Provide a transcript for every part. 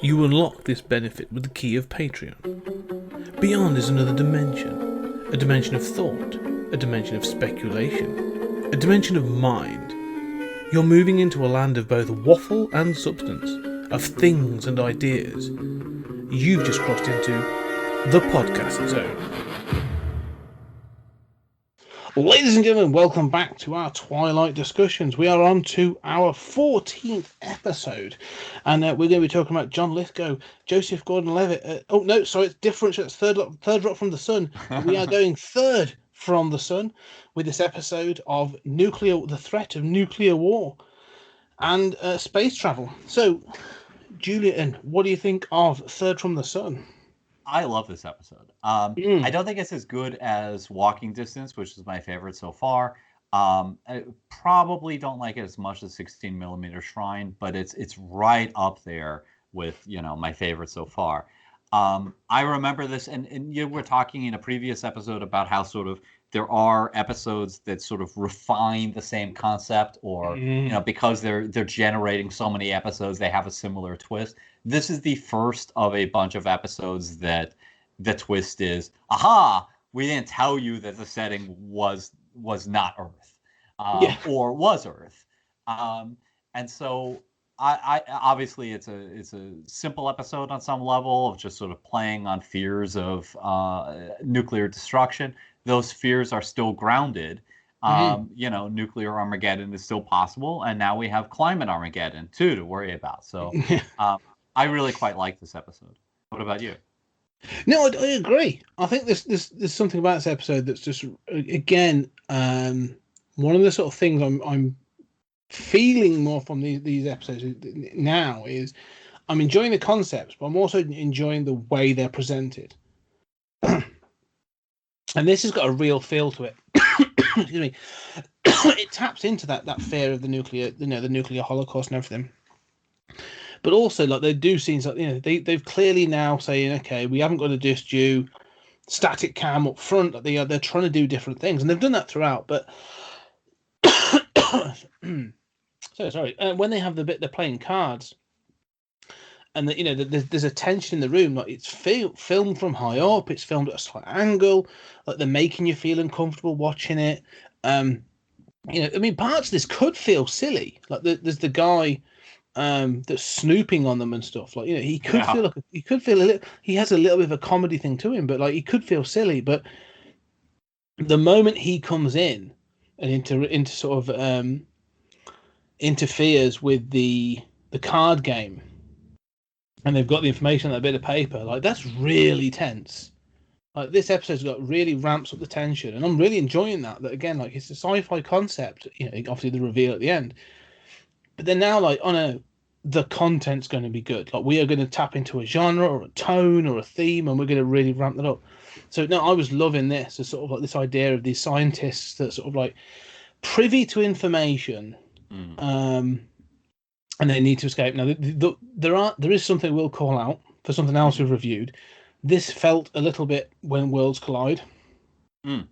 You unlock this benefit with the key of Patreon. Beyond is another dimension. A dimension of thought. A dimension of speculation. A dimension of mind. You're moving into a land of both waffle and substance. Of things and ideas. You've just crossed into the podcast zone. Ladies and gentlemen, welcome back to our Twilight discussions. We are on to our 14th episode, and we're going to be talking about John Lithgow, Joseph Gordon-Levitt. Oh no, sorry, it's different. It's third drop from the sun. We are going third from the sun with this episode of the threat of nuclear war and space travel. So, Julian, what do you think of Third from the Sun? I love this episode. I don't think it's as good as Walking Distance, which is my favorite so far. I probably don't like it as much as 16mm Shrine, but it's right up there with, my favorite so far. I remember this, and you were talking in a previous episode about how sort of there are episodes that sort of refine the same concept, or because they're generating so many episodes, they have a similar twist. This is the first of a bunch of episodes that the twist is, aha, we didn't tell you that the setting was not Earth, or was Earth. And so I obviously it's a simple episode on some level of just sort of playing on fears of nuclear destruction. Those fears are still grounded. Nuclear Armageddon is still possible, and now we have climate Armageddon too to worry about. So I really quite like this episode. What about you? No, I agree. I think there's something about this episode that's just, again, one of the sort of things I'm feeling more from these episodes now is I'm enjoying the concepts, but I'm also enjoying the way they're presented. And this has got a real feel to it. Excuse me. It taps into that fear of the nuclear, the nuclear holocaust and everything. But also, like, they do scenes like, they've clearly now saying, okay, we haven't got to just do static cam up front. They're trying to do different things, and they've done that throughout. But sorry, when they have the bit they're playing cards, and there's a tension in the room, like it's filmed from high up, it's filmed at a slight angle, like they're making you feel uncomfortable watching it. Parts of this could feel silly. Like there's the guy that's snooping on them and stuff. Like, he could feel a little. He has a little bit of a comedy thing to him, but like he could feel silly. But the moment he comes in and into sort of interferes with the card game, and they've got the information on that bit of paper, like that's really tense. Like this episode's really ramps up the tension, and I'm really enjoying that. That again, like it's a sci-fi concept. Obviously the reveal at the end, but then now, like, oh no, the content's going to be good. Like we are going to tap into a genre or a tone or a theme, and we're going to really ramp that up. So no, I was loving this. As sort of like this idea of these scientists that sort of like privy to information, and they need to escape. Now there is something we'll call out for something else we've reviewed. This felt a little bit When Worlds Collide. And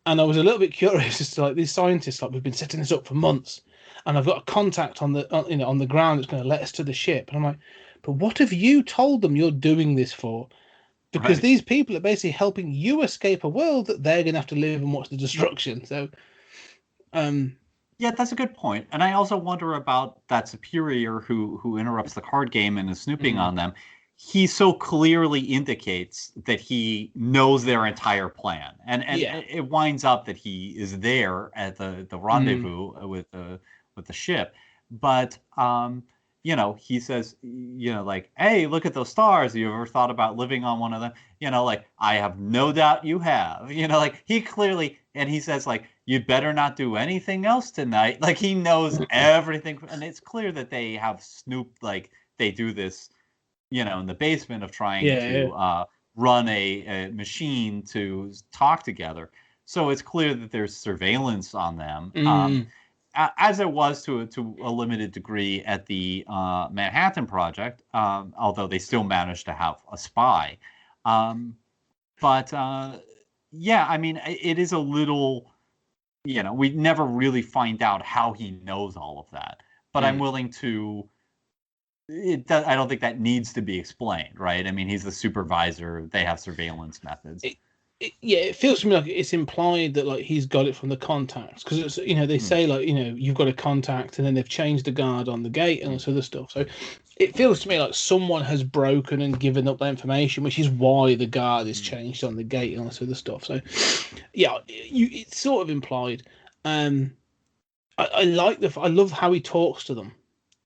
I was a little bit curious as to, like, these scientists, like, we've been setting this up for months, and I've got a contact on the ground that's going to let us to the ship. And I'm like, but what have you told them you're doing this for? Because these people are basically helping you escape a world that they're going to have to live and watch the destruction. So, yeah, that's a good point. And I also wonder about that superior who interrupts the card game and is snooping on them. He so clearly indicates that he knows their entire plan, and it winds up that he is there at the rendezvous with the ship. But he says, like, hey, look at those stars. Have you ever thought about living on one of them? Like, I have no doubt you have. Like, he clearly, and he says, like, you'd better not do anything else tonight. Like, he knows everything, and it's clear that they have snooped, like they do this, in the basement of trying to run a machine to talk together. So it's clear that there's surveillance on them, as it was to a limited degree at the Manhattan Project, although they still managed to have a spy. It is a little we never really find out how he knows all of that. But I'm willing to. I don't think that needs to be explained, right? I mean, he's the supervisor. They have surveillance methods. It feels to me like it's implied that like he's got it from the contacts, because it's they say like you've got a contact, and then they've changed the guard on the gate and all this other stuff. So it feels to me like someone has broken and given up that information, which is why the guard is changed on the gate and all this other stuff. So yeah, it's sort of implied. I love how he talks to them.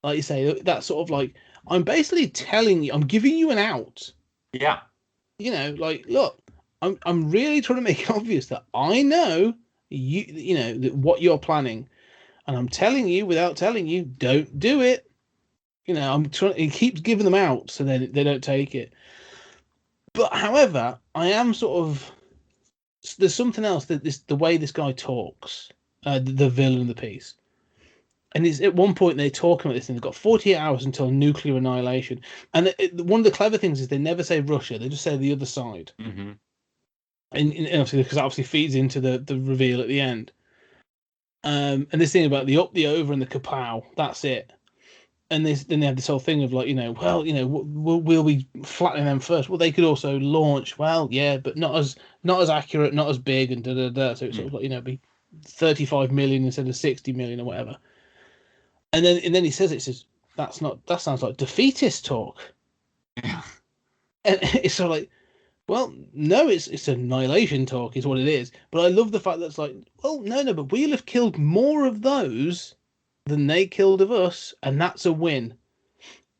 Like you say, that sort of like, I'm basically telling you, I'm giving you an out. Yeah. Like, look, I'm really trying to make it obvious that I know what you're planning, and I'm telling you without telling you, don't do it. I'm trying. He keeps giving them out, so then they don't take it. But however, I am sort of. There's something else that the way this guy talks, the villain of the piece. And it's at one point they're talking about this, and they've got 48 hours until nuclear annihilation. And one of the clever things is they never say Russia; they just say the other side. Mm-hmm. And obviously, because that obviously feeds into the reveal at the end. And this thing about the up, the over, and the kapow, that's it. And then they have this whole thing of like, we'll be flattening them first. Well, they could also launch. Well, yeah, but not as accurate, not as big, and da da da. So it's sort of like be 35 million instead of 60 million or whatever. And then he says that sounds like defeatist talk. Yeah. And it's sort of like, well, no, it's annihilation talk is what it is. But I love the fact that it's like, well, no, but we'll have killed more of those than they killed of us, and that's a win.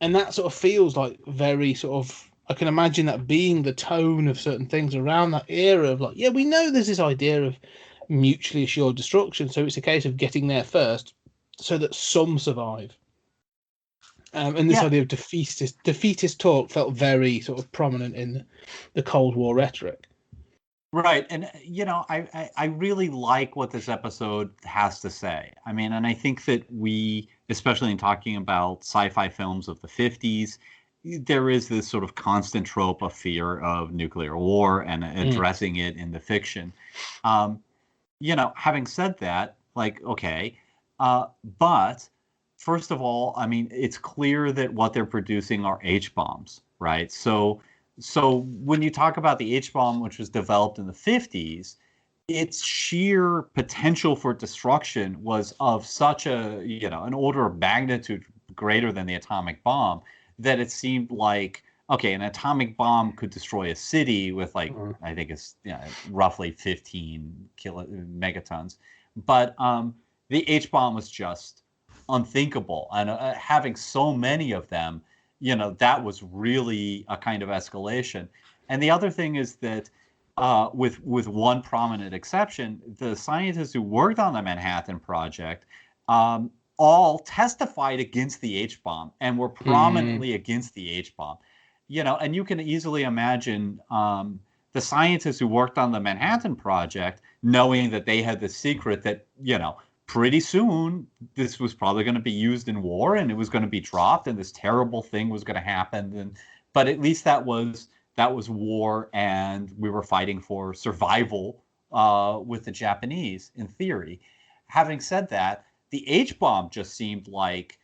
And that sort of feels like very sort of, I can imagine that being the tone of certain things around that era of like, yeah, we know there's this idea of mutually assured destruction, so it's a case of getting there first, so that some survive. And this idea of defeatist talk felt very sort of prominent in the Cold War rhetoric. Right. And, I really like what this episode has to say. I mean, and I think that we, especially in talking about sci-fi films of the 50s, there is this sort of constant trope of fear of nuclear war and addressing it in the fiction. Having said that, like, okay, but first of all, I mean, it's clear that what they're producing are H-bombs, right? So when you talk about the H-bomb, which was developed in the 50s, its sheer potential for destruction was of such an order of magnitude greater than the atomic bomb that it seemed like, okay, an atomic bomb could destroy a city with I think it's roughly 15 megatons. But the H-bomb was just unthinkable. And having so many of them, that was really a kind of escalation. And the other thing is that with one prominent exception, the scientists who worked on the Manhattan Project all testified against the H-bomb and were prominently against the H-bomb. And you can easily imagine the scientists who worked on the Manhattan Project knowing that they had the secret that, pretty soon this was probably going to be used in war and it was going to be dropped and this terrible thing was going to happen. But at least that was war, and we were fighting for survival with the Japanese, in theory. Having said that, the H-bomb just seemed like,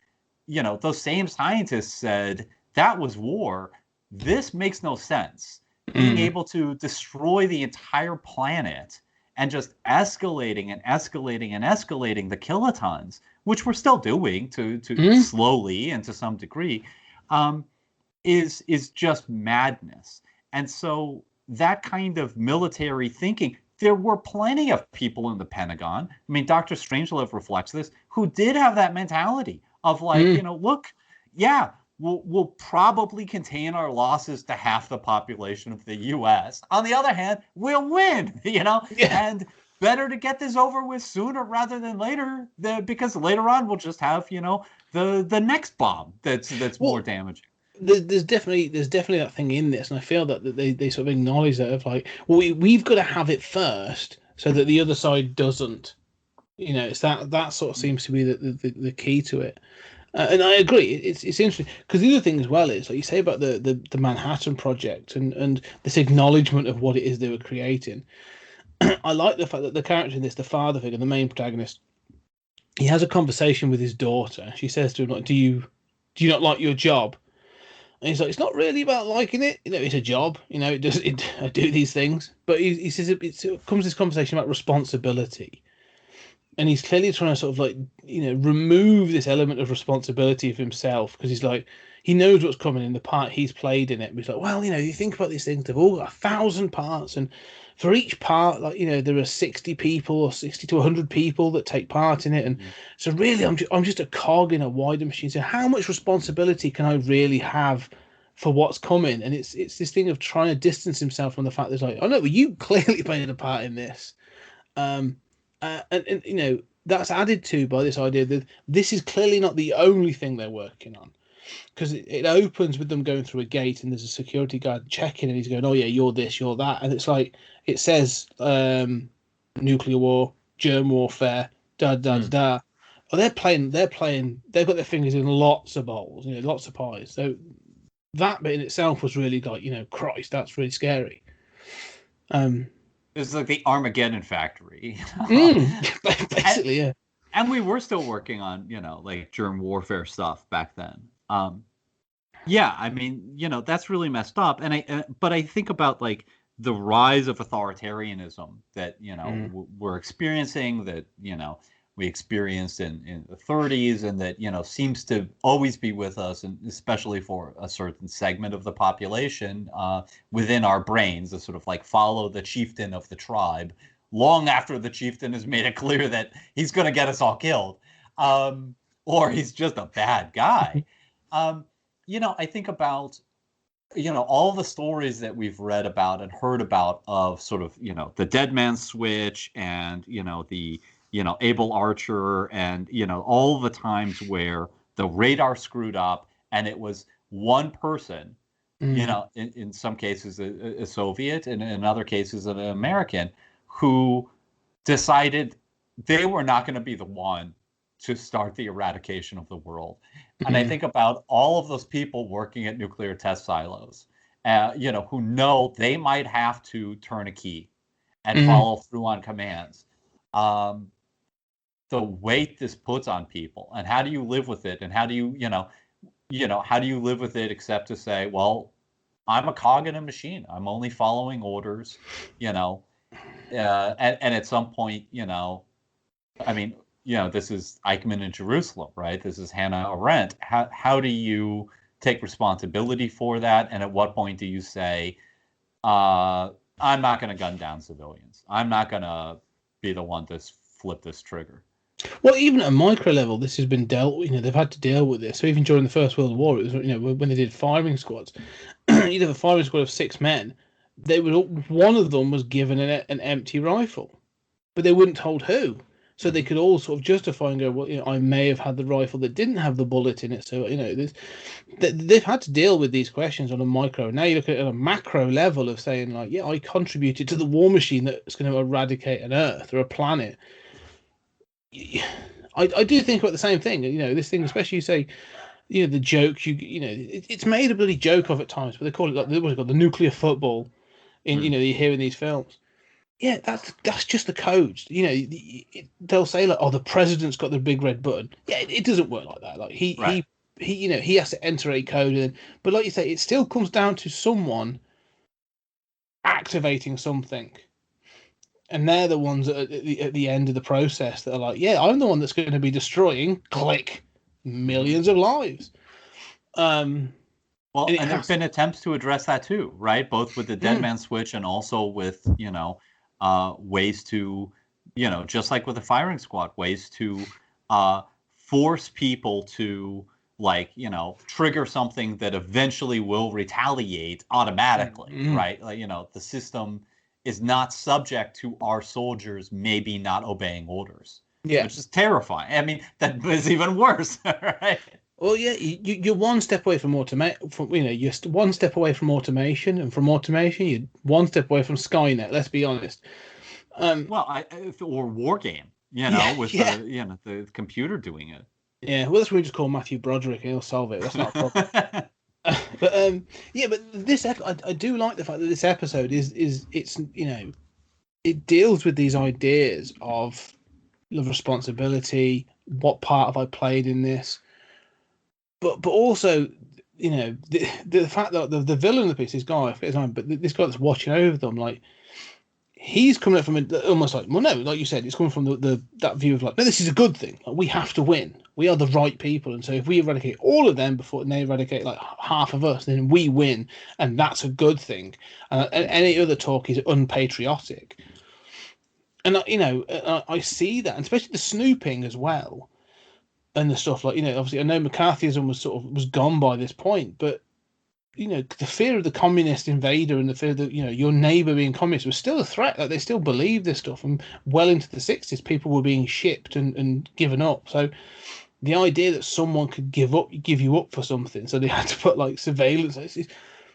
those same scientists said that was war. This makes no sense. Being able to destroy the entire planet and just escalating and escalating and escalating the kilotons, which we're still doing to slowly and to some degree, is just madness. And so that kind of military thinking, there were plenty of people in the Pentagon. I mean, Dr. Strangelove reflects this, who did have that mentality of like, look, yeah, we'll probably contain our losses to half the population of the U.S. On the other hand, we'll win, and better to get this over with sooner rather than later, because later on we'll just have, the next bomb that's more damaging. There's definitely that thing in this, and I feel that they sort of acknowledge that of like, well, we've got to have it first so that the other side doesn't. It's that sort of seems to be the key to it. And I agree. It's interesting because the other thing as well is, like you say about the Manhattan Project and this acknowledgement of what it is they were creating. I like the fact that the character in this, the father figure, the main protagonist, he has a conversation with his daughter. She says to him, like, do you not like your job? And he's like, it's not really about liking it. It's a job. I do these things. But he says it comes this conversation about responsibility. And he's clearly trying to sort of like, remove this element of responsibility of himself, because he's like, he knows what's coming in the part he's played in it. But he's like, well, you think about these things, they've all got 1,000 parts. And for each part, like, there are 60 people or 60 to 100 people that take part in it. And so really, I'm just a cog in a wider machine. So how much responsibility can I really have for what's coming? And it's this thing of trying to distance himself from the fact that it's like, oh no, well, you clearly played a part in this. And that's added to by this idea that this is clearly not the only thing they're working on, because it opens with them going through a gate and there's a security guard checking and he's going, oh yeah, you're this, you're that, and it's like it says nuclear war, germ warfare, da da da da. Oh, they're playing. They've got their fingers in lots of bowls, lots of pies. So that bit in itself was really like, Christ, that's really scary. It's like the Armageddon factory. Basically, yeah. And we were still working on, like germ warfare stuff back then. Yeah, I mean, that's really messed up. And but I think about like the rise of authoritarianism that, we're experiencing, that, we experienced in the 30s, and that, seems to always be with us, and especially for a certain segment of the population within our brains, to sort of like follow the chieftain of the tribe long after the chieftain has made it clear that he's going to get us all killed, or he's just a bad guy. I think about, all the stories that we've read about and heard about of sort of, the dead man switch, and, the Able Archer, and, all the times where the radar screwed up and it was one person, in some cases a Soviet, and in other cases an American, who decided they were not going to be the one to start the eradication of the world. And I think about all of those people working at nuclear test silos, who know they might have to turn a key and follow through on commands. The weight this puts on people, and how do you live with it? And how do you, how do you live with it except to say, well, I'm a cog in a machine. I'm only following orders, and at some point, I mean, this is Eichmann in Jerusalem, right? This is Hannah Arendt. How do you take responsibility for that? And at what point do you say, I'm not going to gun down civilians. I'm not going to be the one to flip this trigger. Well, even at a micro level, this has been dealt with. They've had to deal with this. So even during the First World War, it was, when they did firing squads, you'd have a firing squad of 6 men. One of them was given an empty rifle, but they wouldn't told who. So they could all sort of justify and go, well, I may have had the rifle that didn't have the bullet in it. So, they've had to deal with these questions on a micro. Now you look at it on a macro level of saying, like, yeah, I contributed to the war machine that's going to eradicate an Earth or a planet. I do think about the same thing. This thing, especially you say, the jokes, it's made a bloody joke of at times, but they call it like what's it called, the nuclear football in, you hear in these films. Yeah, that's just the codes. They'll say like, oh, the president's got the big red button. Yeah, it doesn't work like that. Like he he has to enter a code, but like you say, it still comes down to someone activating something. And they're the ones at the end of the process that are like, yeah, I'm the one that's going to be destroying, click, millions of lives. Well, and there have been attempts to address that too, right? Both with the dead man switch and also with, ways to, just like with the firing squad, ways to force people to, like, trigger something that eventually will retaliate automatically, right? Like, the system is not subject to our soldiers maybe not obeying orders, which is terrifying. I mean, that is even worse, right? Well, yeah, you're one step away from automation. You're one step away from automation, and from automation, you're one step away from Skynet. Let's be honest. Or war game, with the computer doing it. Yeah, well, that's what we just call Matthew Broderick, and he'll solve it. That's not a problem. But this I do like the fact that this episode is it deals with these ideas of responsibility. What part have I played in this? But also, you know, the fact that the villain of the piece, this guy, I forget his name, but this guy that's watching over them, like, he's coming up from almost like, well, no, like you said, it's coming from that view of like, no, this is a good thing. Like, we have to win. We are the right people, and so if we eradicate all of them before they eradicate like half of us, then we win, and that's a good thing. And any other talk is unpatriotic. And you know, I see that, and especially the snooping as well, and the stuff like, you know, obviously I know McCarthyism was gone by this point, but you know, the fear of the communist invader and the fear that, you know, your neighbor being communist was still a threat. Like, they still believed this stuff, and well into the 60s, people were being shipped and given up. So the idea that someone could give you up for something, so they had to put like surveillance.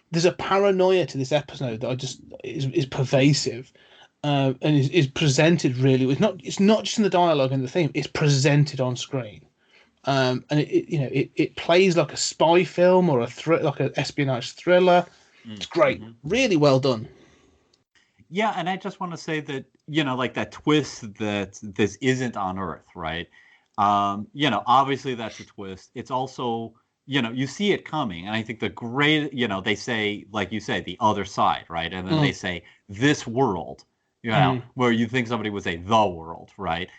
There's a paranoia to this episode that I just is pervasive, and is presented really. It's not just in the dialogue and the theme. It's presented on screen. And it plays like a spy film or like an espionage thriller. It's great, really well done. Yeah, and I just want to say that, you know, like that twist that this isn't on Earth, right? You know, obviously that's a twist. It's also, you know, you see it coming, and I think the great, you know, they say, like you say, the other side, right? And then they say this world, you know, where you think somebody would say the world, right?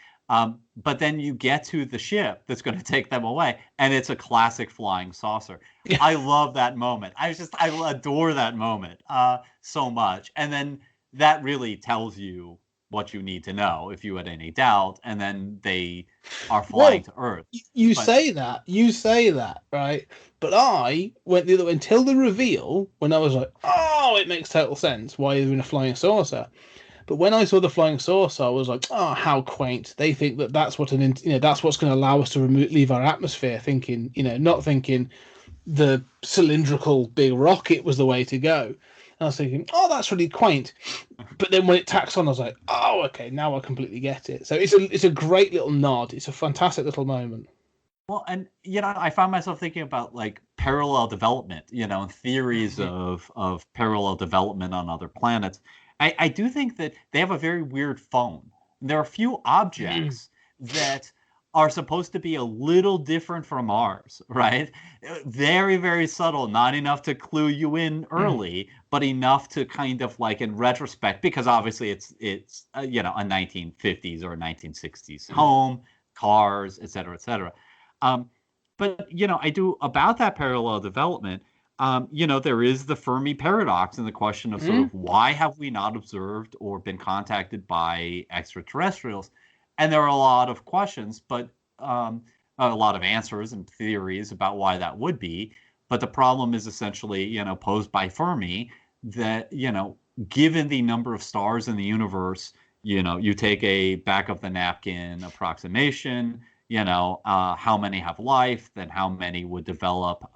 But then you get to the ship that's going to take them away, and it's a classic flying saucer. Yeah. I love that moment. I adore that moment so much. And then that really tells you what you need to know if you had any doubt. And then they are flying to Earth. You say that, right? But I went the other way until the reveal, when I was like, oh, it makes total sense why you're in a flying saucer. But when I saw the flying saucer, I was like, "Oh, how quaint!" They think that's what that's what's going to allow us to leave our atmosphere. Thinking, you know, not thinking the cylindrical big rocket was the way to go. And I was thinking, "Oh, that's really quaint." But then when it tacks on, I was like, "Oh, okay, now I completely get it." So it's a great little nod. It's a fantastic little moment. Well, and you know, I found myself thinking about like parallel development, you know, theories of parallel development on other planets. I do think that they have a very weird phone. There are a few objects that are supposed to be a little different from ours, right? Very, very subtle, not enough to clue you in early, but enough to kind of like in retrospect, because obviously it's you know, a 1950s or a 1960s home, cars, et cetera, et cetera. But, you know, I do about that parallel development. You know, there is the Fermi paradox and the question of sort of why have we not observed or been contacted by extraterrestrials? And there are a lot of questions, but a lot of answers and theories about why that would be. But the problem is essentially, you know, posed by Fermi that, you know, given the number of stars in the universe, you know, you take a back of the napkin approximation, you know, how many have life, then how many would develop,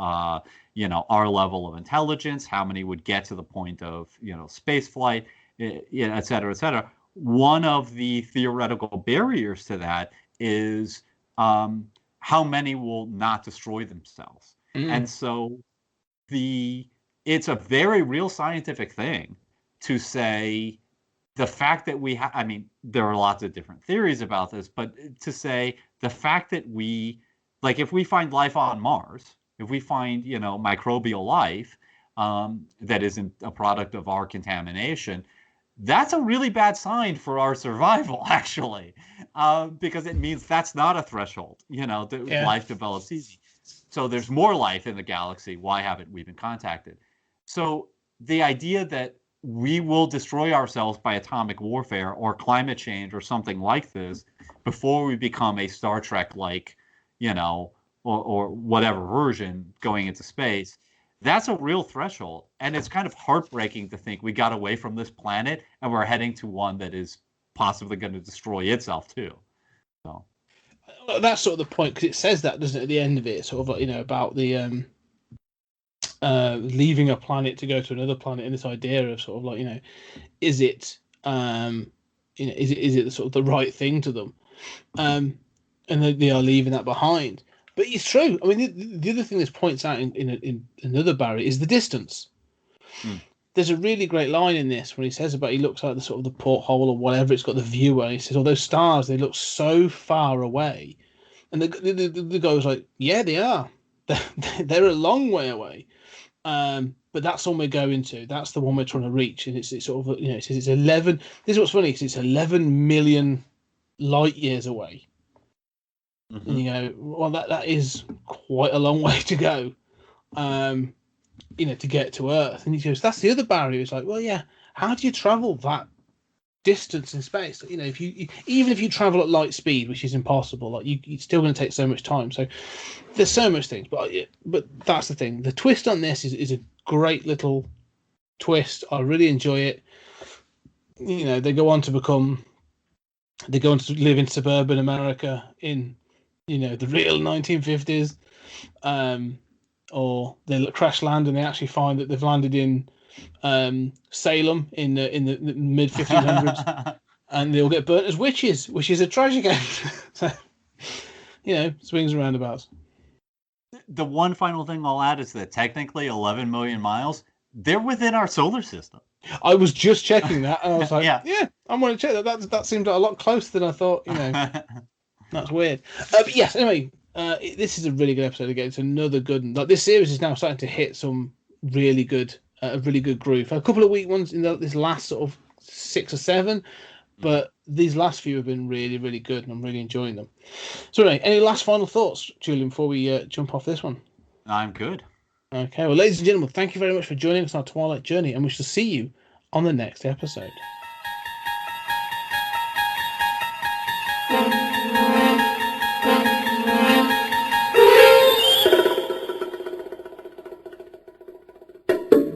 you know, our level of intelligence, how many would get to the point of, you know, space flight, you know, et cetera, et cetera. One of the theoretical barriers to that is how many will not destroy themselves. And so it's a very real scientific thing to say the fact that we have, I mean, there are lots of different theories about this, but to say the fact that we, like, if we find life on Mars, if we find, you know, microbial life that isn't a product of our contamination, that's a really bad sign for our survival, actually, because it means that's not a threshold, you know, that life develops easy. So there's more life in the galaxy. Why haven't we been contacted? So the idea that we will destroy ourselves by atomic warfare or climate change or something like this before we become a Star Trek-like, you know, or whatever version going into space, that's a real threshold. And it's kind of heartbreaking to think we got away from this planet and we're heading to one that is possibly going to destroy itself too. So that's sort of the point, because it says that, doesn't it, at the end of it, sort of like, you know, about the leaving a planet to go to another planet, and this idea of sort of like, you know, is it you know, is it sort of the right thing to them, and they are leaving that behind. But it's true. I mean, the other thing this points out in another barrier is the distance. there's a really great line in this when he says about he looks out the sort of the porthole or whatever, it's got the viewer, and he says, "Oh, those stars, they look so far away," and the guy was like, "Yeah, they are. They're a long way away." But that's the one we're going to. That's the one we're trying to reach, and it's sort of, you know, it says it's 11. This is what's funny, because it's 11 million light years away. Mm-hmm. And you go, well, that is quite a long way to go, you know, to get to Earth. And he goes, that's the other barrier. It's like, well, yeah, how do you travel that distance in space? You know, even if you travel at light speed, which is impossible, like it's still going to take so much time. So there's so much things, but that's the thing. The twist on this is a great little twist. I really enjoy it. You know, they go on to live in suburban America in, you know, the real 1950s, or they crash land and they actually find that they've landed in Salem in the mid 1500s, and they'll get burnt as witches, which is a tragic end. So, you know, swings and roundabouts. The one final thing I'll add is that technically 11 million miles, they're within our solar system. I was just checking that, and I was like, yeah, I'm going to check that. That seemed a lot closer than I thought. You know, that's weird. But yes, anyway, this is a really good episode again. It's another good one. Like, this series is now starting to hit some really good, a really good groove. A couple of weak ones in this last sort of 6 or 7, but these last few have been really, really good, and I'm really enjoying them. So anyway, any last final thoughts, Julian, before we jump off this one? I'm good. Okay, well, ladies and gentlemen, thank you very much for joining us on our Twilight journey, and we shall see you on the next episode.